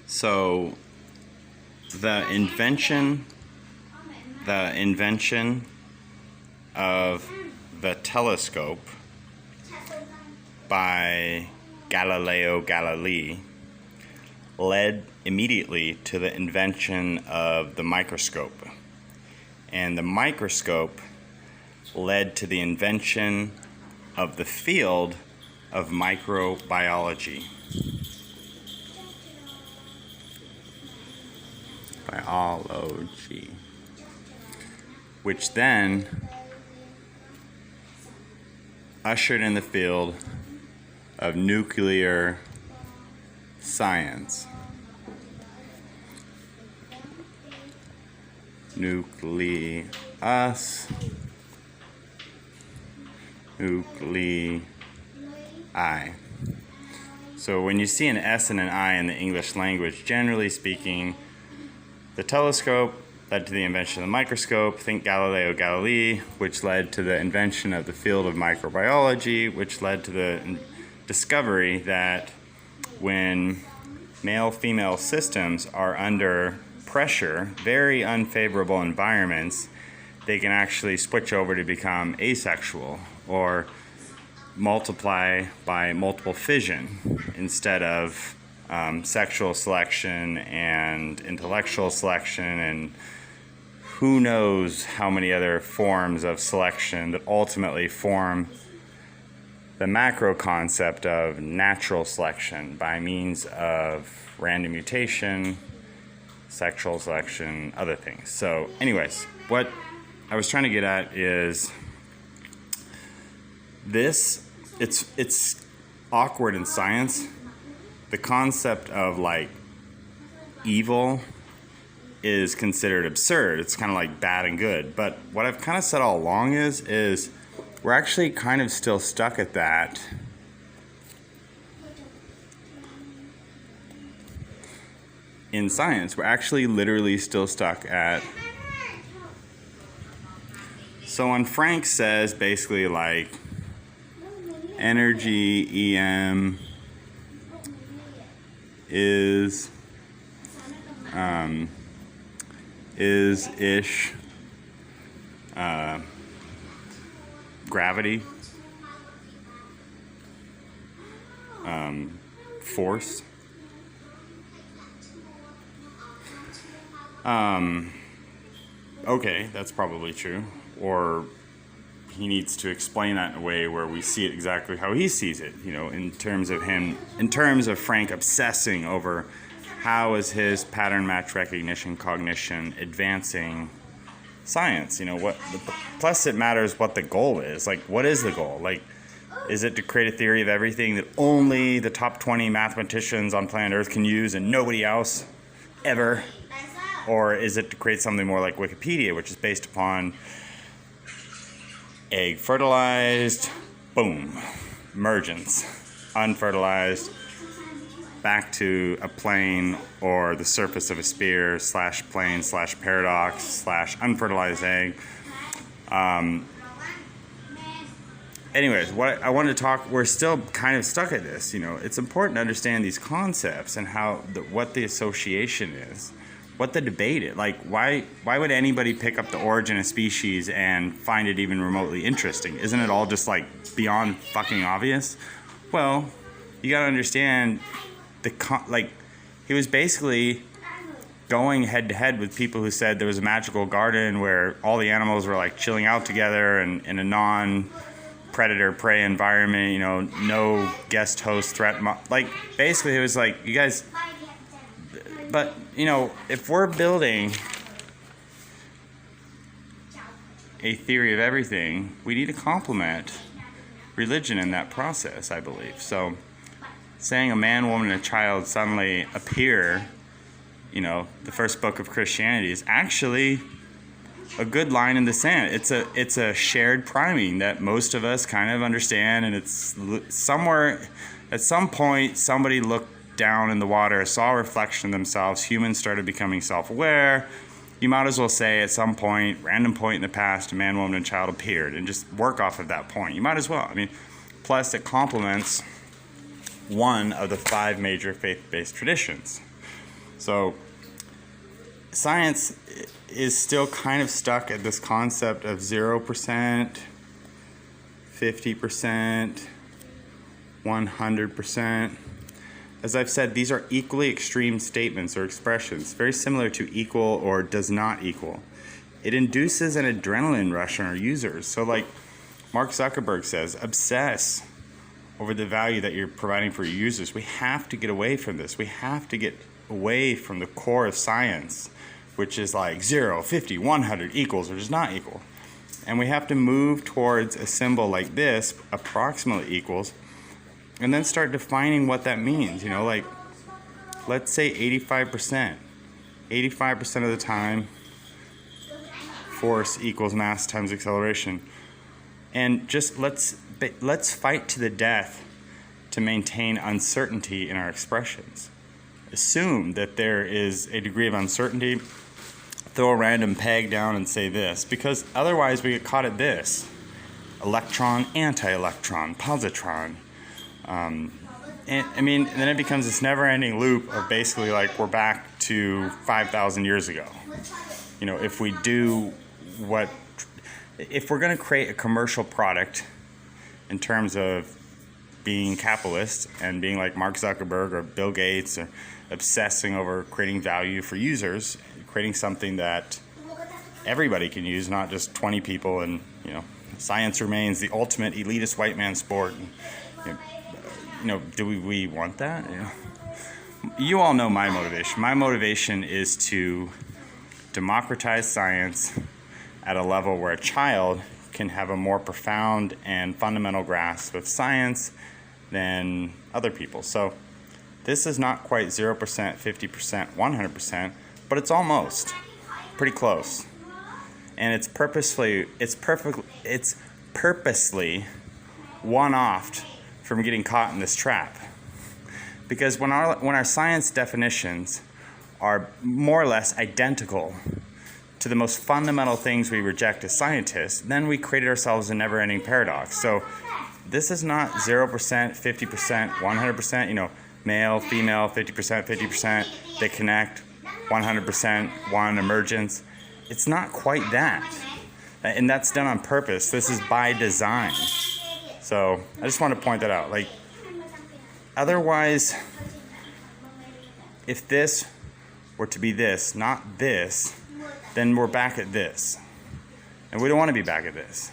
So the invention of the telescope by Galileo Galilei led immediately to the invention of the microscope. And the microscope led to the invention of the field of microbiology. Biology. Which then ushered in the field of nuclear science. Nucleus. Nuclei. So when you see an S and an I in the English language, generally speaking, the telescope led to the invention of the microscope. Think Galileo Galilei, which led to the invention of the field of microbiology, which led to the discovery that when male-female systems are under pressure, very unfavorable environments, they can actually switch over to become asexual or multiply by multiple fission instead of sexual selection and intellectual selection and who knows how many other forms of selection that ultimately form the macro concept of natural selection by means of random mutation, sexual selection, other things. So anyways, what I was trying to get at is it's awkward in science. The concept of like evil is considered absurd. It's kind of like bad and good. But what I've kind of said all along is we're actually kind of still stuck at that. In science, we're actually literally still stuck at. So when Frank says basically like energy EM is ish gravity force okay, that's probably true, or he needs to explain that in a way where we see it exactly how he sees it, you know, in terms of Frank obsessing over how is his pattern match recognition cognition advancing science, you know, plus it matters what the goal is. Like, what is the goal? Like, is it to create a theory of everything that only the top 20 mathematicians on planet Earth can use and nobody else ever? Or is it to create something more like Wikipedia, which is based upon egg fertilized, boom, emergence, unfertilized, back to a plane or the surface of a sphere / plane / paradox / unfertilized egg. Anyways, what I wanted to talk, we're still kind of stuck at this, you know. It's important to understand these concepts and what the association is, what the debate is. Like, why would anybody pick up the origin of species and find it even remotely interesting? Isn't it all just like beyond fucking obvious? Well, you gotta understand he was basically going head to head with people who said there was a magical garden where all the animals were like chilling out together and in a non-predator prey environment, you know, no guest host threat. Like, basically it was like, you guys, but, you know, if we're building a theory of everything, we need to complement religion in that process, I believe. So saying a man, woman, and a child suddenly appear, you know, the first book of Christianity is actually a good line in the sand. It's a shared priming that most of us kind of understand, and it's somewhere, at some point, somebody looked down in the water, saw a reflection of themselves, humans started becoming self-aware. You might as well say at some point, random point in the past, a man, woman, and child appeared, and just work off of that point. You might as well. I mean, plus it complements one of the 5 major faith-based traditions. So science is still kind of stuck at this concept of 0%, 50%, 100%. As I've said, these are equally extreme statements or expressions, very similar to equal or does not equal. It induces an adrenaline rush on our users. So like Mark Zuckerberg says, obsess over the value that you're providing for your users. We have to get away from this. We have to get away from the core of science, which is like 0, 50, 100 equals or does not equal. And we have to move towards a symbol like this, approximately equals, and then start defining what that means. You know, like, let's say 85%. 85% of the time, force equals mass times acceleration. And just let's fight to the death to maintain uncertainty in our expressions. Assume that there is a degree of uncertainty, throw a random peg down and say this, because otherwise we get caught at this. Electron, anti-electron, positron. And then it becomes this never-ending loop of basically like we're back to 5,000 years ago. You know, if we're going to create a commercial product in terms of being capitalist and being like Mark Zuckerberg or Bill Gates or obsessing over creating value for users, creating something that everybody can use, not just 20 people, and you know, science remains the ultimate elitist white man sport. Do we want that? You all know my motivation. My motivation is to democratize science at a level where a child can have a more profound and fundamental grasp of science than other people. So this is not quite 0%, 50%, 100%, but it's almost pretty close. And it's purposely one-offed from getting caught in this trap. Because when our science definitions are more or less identical to the most fundamental things we reject as scientists, then we created ourselves a never-ending paradox. So this is not 0%, 50%, 100%, male, female, 50%, 50%, they connect, 100%, one emergence. It's not quite that. And that's done on purpose. This is by design. So I just want to point that out. Like, otherwise, if this were to be this, not this, then we're back at this. And we don't want to be back at this.